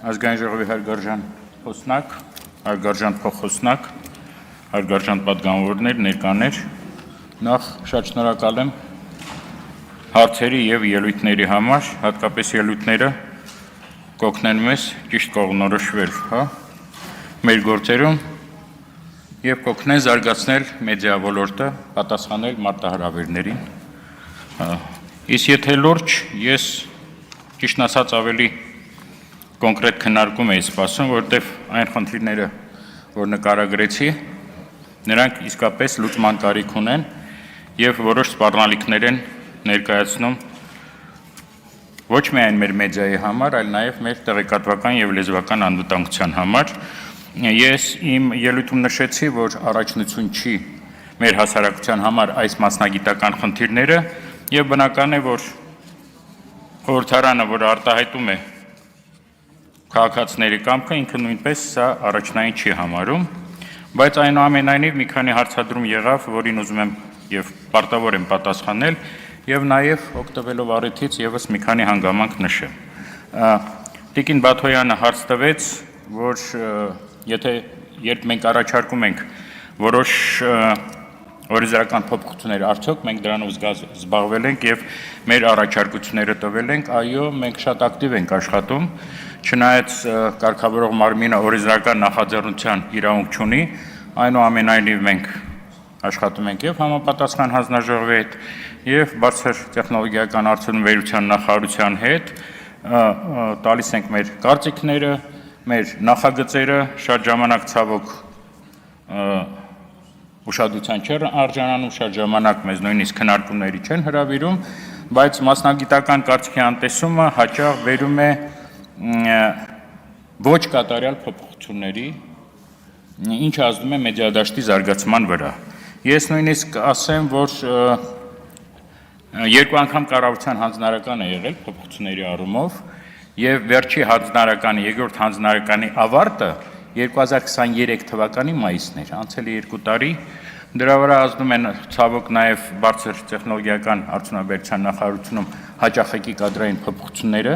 Ազգային ժողովի հարգարժան խոսնակ, հարգարժան փոխխոսնակ, հարգարժան պատգամավորներ, ներկաներ, նախ շատ շնորհակալ եմ հարցերի եւ ելույթների համար, հատկապես ելույթները կօգնեն մեզ ճիշտ կողմնորոշվել, մեր գործերում եւ կօգնեն զարգացնել մեդիա ոլորտը, պատասխանել մարտահրավերներին։ Իսկ եթե լուրջ, ես ճիշտն ասած ավելի կոնկրետ քննարկում էի սպասում, որովհետև այն խնդիրները, որ նկարագրեցի, նրանք իսկապես լուծման կարիք ունեն եւ որոշ սպառնալիքներ են ներկայացնում ոչ միայն մեր մեդիայի համար, այլ նաեւ մեր տեղեկատվական եւ լեզվական անվտանգության համար։ Ես իմ ելույթում նշեցի, որ առաջնություն չի մեր հասարակության համար այս մասնագիտական խնդիրները եւ բնական է, որ խորհրդարանը, որ արտահայտում է քաղաքացիների կամքը, ինքը նույնպես սա առաջնային չի համարում, բայց այնուամենայնիվ մի քանի հարցադրում եղավ, որին ուզում եմ եւ պարտավոր եմ պատասխանել եւ նաեւ օգտվելով առիթից եւս մի քանի հանգամանք նշեմ։ Տիկին Բաթոյանը հարց տվեց, որ երբ մենք առաջարկում ենք որոշ օրենսդրական փոփոխություններ, արդյոք մենք դրանով զբաղվել ենք եւ մեր առաջարկությունները տվել ենք, այո, մենք շատ ակտիվ ենք աշխատում, չնայած կարգավորող մարմինը օրենսդրական նախաձեռնության իրավունք չունի, այնուամենայնիվ մենք աշխատում ենք եւ համապատասխան հանձնաժողովի հետ եւ բարձր տեխնոլոգիական արդյունաբերության նախարարության հետ տալիս ենք մեր կարծիքները, մեր նախագծերը, շատ ժամանակ ցավոք ուշադրության չեն արժանանում, շատ ժամանակ մեզ նույնիսկ քննարկումների չեն հրավիրում, բայց մասնագիտական կարծիքի անտեսումը հաճախ բերում է ոչ կատարյալ փոփոխությունների, ինչը ազդում է մեդիադաշտի զարգացման վրա։ Ես նույնիսկ ասեմ, որ երկու անգամ կառավարության հանձնարարական է եղել փոփոխությունների առումով եւ վերջի հանձնարարականի, երկրորդ հանձնարարականի ավարտը 2023 թվականի մայիսն էր, անցել է 2 տարի, դրա վրա ազդում են ցավոք նաեւ բարձր տեխնոլոգիական արդյունաբերության նախարարությունում հաճախակի կադրային փոփոխությունները,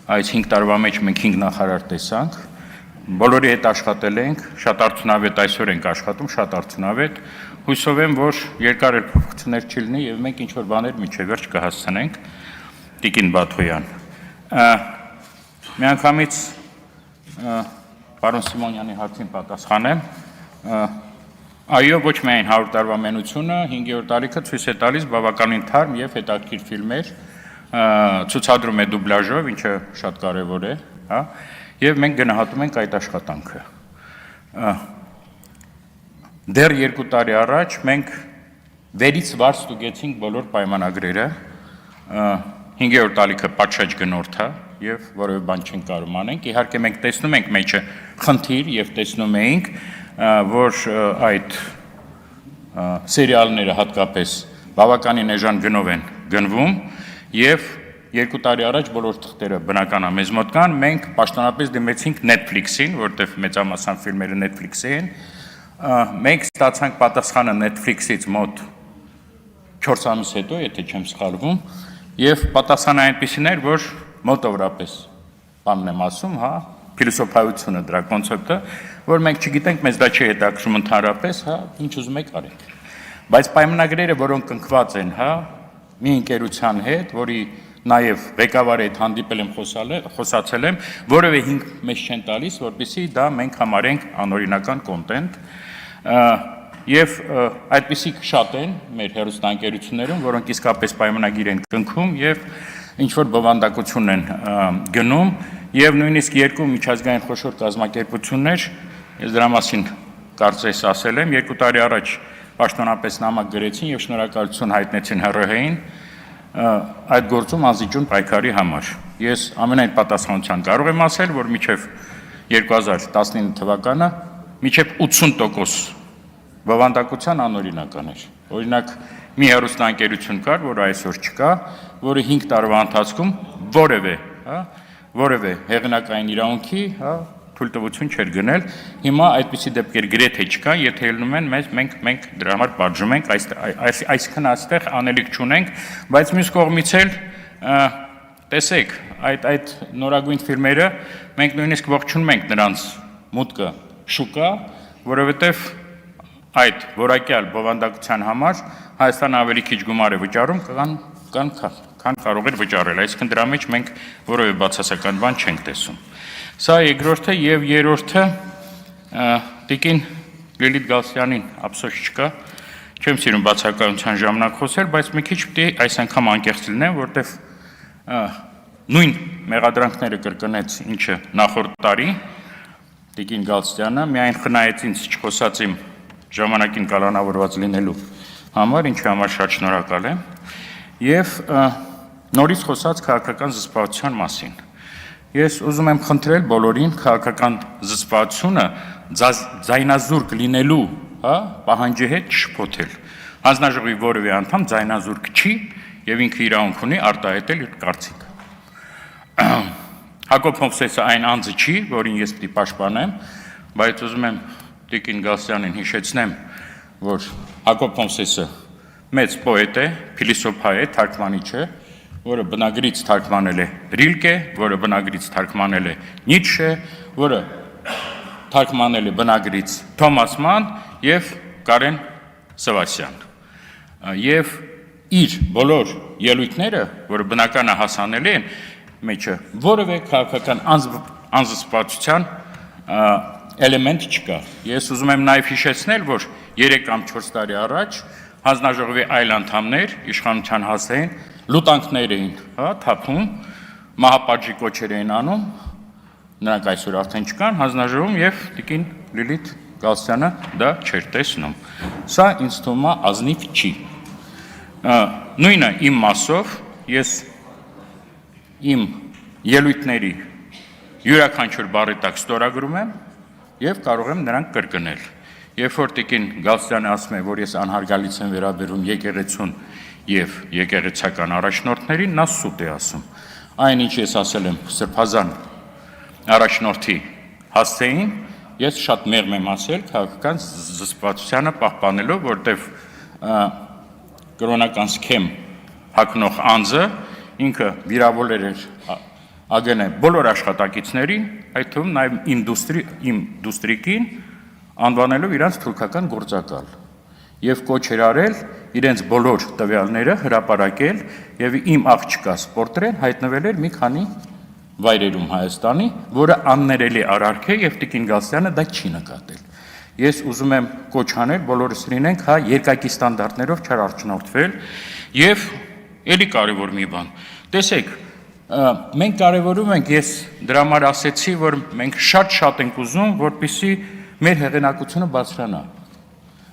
այս 5 տարվա մեջ մենք 5 նախարար տեսանք, բոլորի հետ աշխատել ենք, շատ արդյունավետ այսօր ենք աշխատում, շատ արդյունավետ, հույսով եմ, որ երկար էլ փոփոխություններ չլինի եւ մենք ինչ որ բաներ միջև վերջ կհասցնենք, Տիկին Բաթոյան։ Միանգամից պարոն Սիմոնյանի հարցին պատասխանեմ, այո, ոչ միայն 100 տարվա մենությունը, 5-րդ տարիքը ցույց է տալիս բավականին թարմ եւ հետաքրքիր ֆիլմեր, ցուցադրում է դուբլաժով, ինչը շատ կարեւոր է, հա, եւ մենք գնահատում ենք այդ աշխատանքը։ Դեռ 2 տարի առաջ մենք վերից վար ստուգեցինք բոլոր պայմանագրերը, 5-րդ տարիքը պատշաճ գնորդ է եւ որևէ բան չենք կարող անենք։ Իհարկե մենք տեսնում ենք մեջը խնդիր եւ տեսնում էինք, որ այդ սերիալները հատկապես բավականին էժան գնով են գնվում եւ 2 տարի առաջ բոլոր թղթերը բնական է մեզ մոտ կան, մենք պաշտոնապես դիմեցինք Netflix-ին, որտեղ մեծամասամբ ֆիլմերը Netflix-ի են, մենք ստացանք պատասխանը Netflix-ից մոտ 4 ամիս հետո, եթե չեմ սխալվում, եւ պատասխանը այնպեսին էր, որ մոտավորապես բանն եմ ասում, հա, փիլիսոփայությունը դրա կոնցեպտը, որ մենք չգիտենք, մեզ դա չի հետաքրում ընդհանրապես, հա, ինչ ուզում եք արեք։ Բայց պայմանագրերը, որոնք կնքված են, հա, մի ընկերության հետ, որի նաեւ ղեկավարի հետ հանդիպել եմ, խոսացել եմ, որևէ հիմք մեզ չեն տալիս, որպեսզի դա մենք համարենք անօրինական կոնտենտ, եւ այդպիսիք շատ են մեր հեռուստաընկերություններում, որոնք իսկապես պայմանագիր են կնքում եւ ինչ որ բովանդակություն են գնում եւ նույնիսկ երկու միջազգային խոշոր կազմակերպություններ, ես դրա մասին կարծես ասել եմ, 2 տարի առաջ պաշտոնապես նամակ գրեցին եւ շնորհակալություն հայտնեցին ՀՌՀ-ին այդ գործում անզիջուն պայքարի համար։ Ես ամենայն պատասխանությամբ կարող եմ ասել, որ մինչև 2019 թվականը մինչև 80% բովանդակության անօրինական էր։ Օրինակ մի հեռուստաընկերություն կար, որ այսօր չկա, որը 5 տարվա ընթացքում որևէ հեղինակային իրավունքի, թույլտվություն չէր գնել։ Հիմա այդպիսի դեպքեր գրեթե չկան, եթե ելնում են մենք դրա համար պատժում ենք, այսինքն այստեղ անելիք չունենք, բայց մյուս կողմից էլ տեսեք, այդ նորագույն ֆիլմերը մենք նույնիսկ ողջունում ենք նրանց մուտքը շուկա, որովհետև այդ որակյալ բովանդակության համար Հայաստանը ավելի քիչ գումար է վճարում, քան կարող էր վճարել, այսինքն դրա մեջ մենք որևէ բացասական բան չենք տեսում։ Սա երկրորդը եւ երրորդը տիկին Լիլիթ Գալստյանին ափսոս չկա, չեմ սիրում բացակայության ժամանակ խոսել, բայց մի քիչ պիտի այս անգամ անկեղծ լինեմ, որտեվ նույն մեղադրանքները կրկնեց, ինչը նախորդ տարի տիկին Գալստյանը միայն խնայեց ինձ չխոսած իմ ժամանակին կալանավորված լինելու համար, ինչի համար շատ շնորհակալ եմ, եւ նորից խոսած քաղաքական զսպվածության մասին։ Ես ուզում եմ խնդրել բոլորին քաղաքական զսպվածությունը ձայնազուրկ լինելու, պահանջի հետ չշփոթել։ Հանձնաժողովի որևէ անդամ ձայնազուրկ չի եւ ինքը իրավունք ունի արտահայտել իր կարծիքը։ Հակոբ Հովսեսը այն անձը չի, որին ես պիտի պաշտպանեմ, բայց ուզում եմ տիկին Գալստյանին հիշեցնեմ, որ Հակոբ Հովսեսը մեծ պոետ է, փիլիսոփա է, թարգմանիչ է, որը բնագրից թարգմանել է Ռիլկե, որը բնագրից թարգմանել է Նիցշե, որը թարգմանել է բնագրից Թոմաս Ման եւ Կարեն Սևասյան։ Եվ իր բոլոր ելույթները, որը բնականը հասանելի են, մեջը որևէ քաղաքական անզսպվածության էլեմենտ չկա։ Ես ուզում եմ նաև հիշեցնել, որ 3 կամ 4 տարի առաջ հանձնաժողովի այլ անդամներ իշխանության հասցեին լուտանքներ էին թափում, մահապատժի կոչեր էին անում, նրանք այսօր արդեն չկան հանձնաժողովում եւ տիկին Լիլիթ Գալստյանը դա չէր տեսնում։ Սա ինձ թվում է ազնիվ չի։ Նույնը իմ մասով ես իմ ելույթների յուրաքանչյուր բառի տակ ստորագրում եմ եւ կարող եմ նրանք կրկնել։ Երբ որ տիկին Գալստյանը ասում է, որ ես անհարգալից եմ վերաբերում եկեղեցուն եւ եկեղեցական առաջնորդներին, նա սուտ է ասում։ Այն ինչ ես ասել եմ Սրբազան առաջնորդի հասցեին, ես շատ մեղմ եմ ասել քաղաքական զսպվածությանը պահպանելով, որտեվ կրոնական սքեմ հագնող անձը ինքը վիրավորել էր ԱԳՆ բոլոր աշխատակիցներին, այդ թվում նաեւ իմ դուստրիկին անվանելով իրանց թուրքական գործակալ եւ կոչ էր արել իրենց բոլոր տվյալները հրապարակել եւ իմ աղջկա սպորտրեն հայտնվել էր մի քանի վայրերում Հայաստանի, որը աններելի արարք է եւ տիկին Գալստյանը դա չի նկատել։ Ես ուզում եմ կոչ անել բոլորս լինենք երկակի ստանդարտներով չարարժանորդվել եւ էլի կարեւոր մի բան։ Տեսեք, մենք կարևորում ենք, ես դրա համար ասեցի, որ մենք շատ ենք ուզում, որպեսզի մեր հեղինակությունը բարձրանա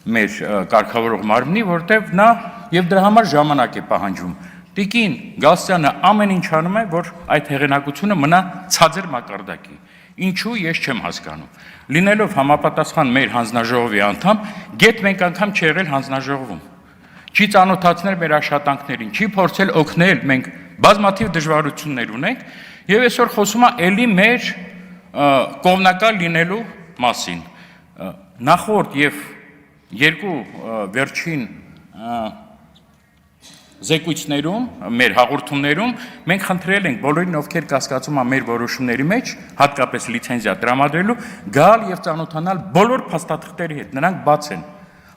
մեր կարգավորող մարմնի, որտեղ նա եւ դրա համար ժամանակ է պահանջում։ Տիկին Գալստյանը ամեն ինչ անում է, որ այդ հեղինակությունը մնա ցածր մակարդակի։ Ինչու ես չեմ հասկանում։ Լինելով համապատասխան մեր հանձնաժողովի անդամ, գեթ մենք անգամ չի եղել հանձնաժողովում։ Չի ծանոթացնել մեր աշխատանքներին, չի փորձել օգնել, մենք բազմաթիվ դժվարություններ ունենք եւ այսօր խոսում է ելի մեր կողմնակալ լինելու մասին։ Նախորդ եւ երկու վերջին զեկույցներում, մեր հաղորդումներում մենք խնդրել ենք բոլորին, ովքեր կասկածում են մեր որոշումների մեջ, հատկապես լիցենզիա տրամադրելու, գալ եւ ծանոթանալ բոլոր փաստաթղթերի հետ, նրանք բաց են։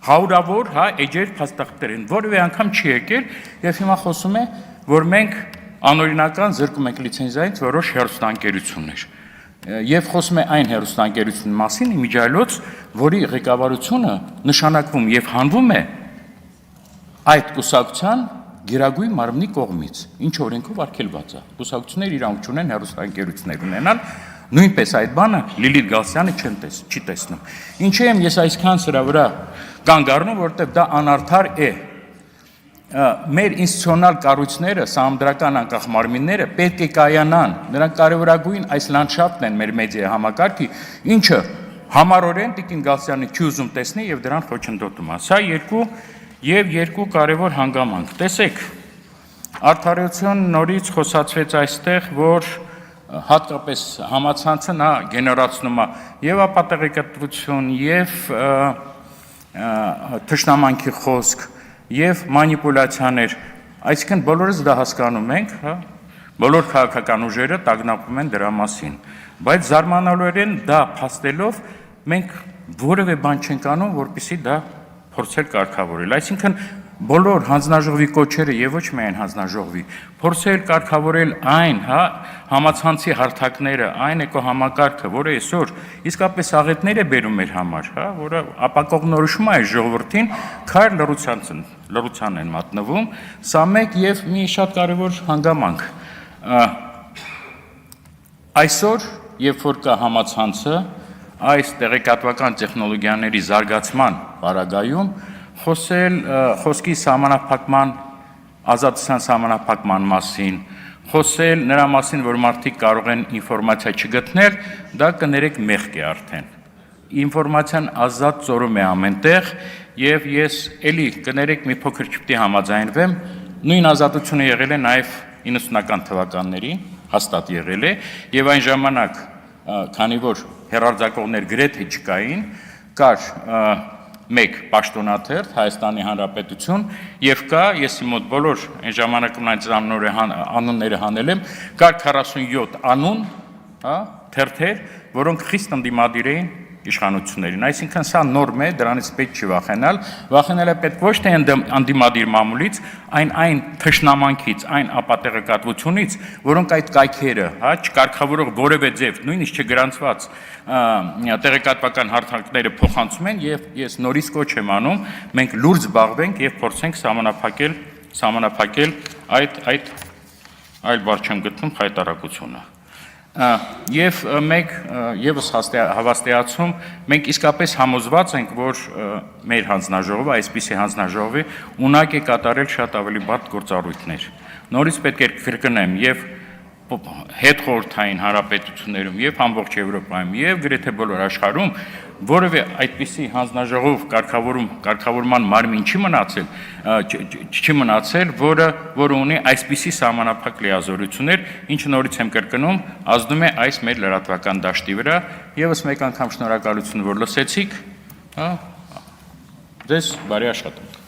Հարյուրավոր, էջեր փաստաթղթեր են, որևէ անգամ չի եկել եւ հիմա խոսում է, որ մենք անօրինական զրկում ենք լիցենզիայից որոշ հեռուստաընկերություններ։ Եվ խոսում է այն հեռուստաընկերությունի մասին, իմիջիայլոց, որի ղեկավարությունը նշանակվում եւ հանվում է այդ կուսակցության գերագույն մարմնի կողմից, ինչ օրենքով արգելված է։ Կուսակցությունները իրավունք ունեն հեռուստաընկերություններ ունենալ, նույնպես այդ բանը Լիլիթ Գալստյանը չի տեսնում։ Ինչու եմ ես այսքան սրա վրա կանգ առնում, որտեղ դա անարդար է։ Մեր ինստիտուցիոնալ կառույցները, սահմանադրական անկախ մարմինները պետք է կայանան, նրանք կարևորագույն այս լանդշաֆտն են մեր մեդիա համակարգի, ինչը համառորեն տիկին Գալստյանը չի ուզում տեսնել եւ դրան խոչընդոտում է։ Սա երկու կարևոր հանգամանք։ Տեսեք, արդարություն նորից խոսացվեց այստեղ, որ հատկապես համացանցը նա գեներացնում է եւ ապատեղեկատվություն, եւ թշնամանքի խոսք, եւ մանիպուլյացիաներ, այսինքն բոլորս դա հասկանում ենք, Բոլոր քաղաքական ուժերը տագնապում են դրա մասին, բայց զարմանալիորեն դա փաստելով մենք որևէ բան չենք անում, որպեսզի դա փորձել կարգավորել, այսինքն բոլոր հանձնաժողովի կոչերը եւ ոչ միայն հանձնաժողովի փորձել կարգավորել այն, համացանցի հարթակները, այն էկոհամակարգը, որը այսօր իսկապես աղետներ է բերում մեր համար, որը ապակողնորոշում է ժողովրդին, քար լռության են մատնվում, սա մեկ եւ մի շատ կարեւոր հանգամանք։ Այսօր, երբ որ կա համացանցը, այս տեղեկատվական տեխնոլոգիաների զարգացման պարագայում խոսել խոսքի սահմանափակման, ազատության սահմանափակման մասին, խոսել նրա մասին, որ մարդիկ կարող են ինֆորմացիա չգտնել, դա կներեք մեղք է արդեն։ Ինֆորմացիան ազատ ծորում է ամենտեղ եւ ես էլի կներեք մի փոքր չպետք է համաձայնվեմ, նույն ազատությունը եղել է նաեւ 90-ական թվականներին, հաստատ եղել է եւ այն ժամանակ, քանի որ հեռարձակողներ գրեթե չկային, կար մեկ պաշտոնաթերթ Հայաստանի Հանրապետություն եւ կա, ես իմ մոտ բոլոր այն ժամանակում անունները հանել եմ, կար 47 անուն, թերթեր, որոնք խիստ ընդդիմադիր էին իշխանություններին, այսինքն սա նորմ է, դրանից պետք չի վախենալ, վախենալ է պետք ոչ թե ընդդիմադիր մամուլից, այն թշնամանքից, այն ապատեղեկատվությունից, որոնք այդ կայքերը, չկարգավորող որևէ ձև, նույնիսկ չգրանցված տեղեկատվական հարթակները փոխանցում են եւ ես նորից կոչ եմ անում, մենք լուրջ զբաղվենք եւ փորձենք սահմանափակել այդ այլ բառ չեմ գտնում հայտարարությունը։ Եվ մեկ եւս հավաստիացում, մենք իսկապես համոզված ենք, որ մեր հանձնաժողովը, այսպիսի հանձնաժողովի ունակ է կատարել շատ ավելի բարդ գործառույթներ։ Նորից պետք է կրկնեմ եւ հետխորհրդային հանրապետություններում եւ ամբողջ Եվրոպայում եւ գրեթե բոլոր աշխարհում որևէ այդպիսի հանձնաժողով կարգավորման մարմին չի մնացել, որը ունի այսպիսի սահմանափակ լիազորություններ, ինչը նորից եմ կրկնում, ազդում է այս մեր լրատվական դաշտի վրա, եւս մեկ անգամ շնորհակալություն, որ լսեցիք, ձեզ բարի աշխատանք։